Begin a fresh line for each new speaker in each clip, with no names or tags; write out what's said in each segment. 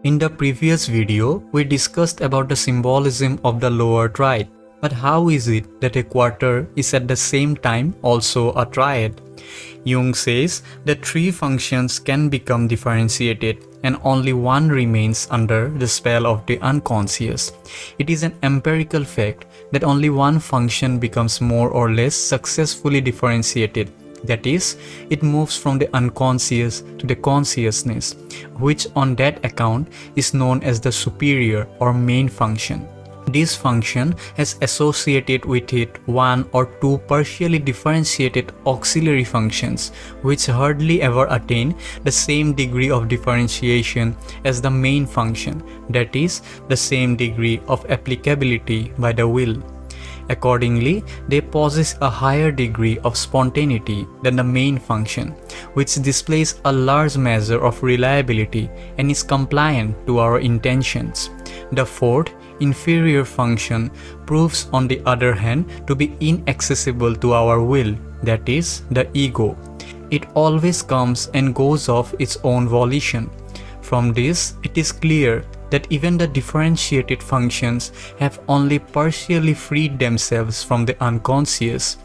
In the previous video, we discussed about the symbolism of the lower triad. But how is it that a quarter is at the same time also a triad? Jung says that three functions can become differentiated and only one remains under the spell of the unconscious. It is an empirical fact that only one function becomes more or less successfully differentiated. That is, it moves from the unconscious to the consciousness, which on that account is known as the superior or main function. This function has associated with it one or two partially differentiated auxiliary functions, which hardly ever attain the same degree of differentiation as the main function, that is, the same degree of applicability by the will. Accordingly, they possess a higher degree of spontaneity than the main function, which displays a large measure of reliability and is compliant to our intentions. The fourth, inferior function proves on the other hand to be inaccessible to our will, that is, the ego. It always comes and goes of its own volition. From this, it is clear that even the differentiated functions have only partially freed themselves from the unconscious.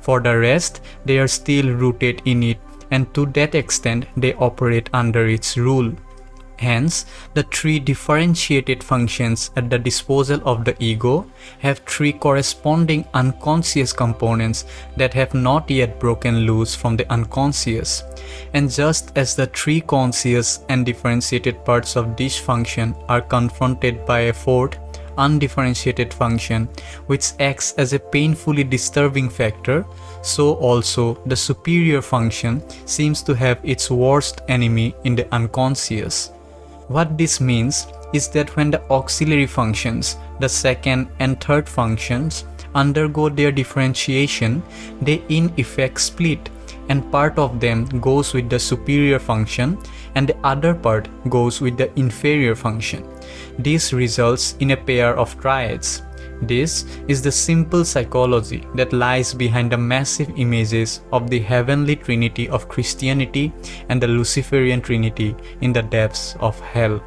For the rest, they are still rooted in it, and to that extent they operate under its rule. Hence, the three differentiated functions at the disposal of the ego have three corresponding unconscious components that have not yet broken loose from the unconscious. And just as the three conscious and differentiated parts of this function are confronted by a fourth, undifferentiated function which acts as a painfully disturbing factor, so also the superior function seems to have its worst enemy in the unconscious. What this means is that when the auxiliary functions, the second and third functions, undergo their differentiation, they in effect split, and part of them goes with the superior function and the other part goes with the inferior function. This results in a pair of triads. This is the simple psychology that lies behind the massive images of the heavenly trinity of Christianity and the Luciferian trinity in the depths of hell.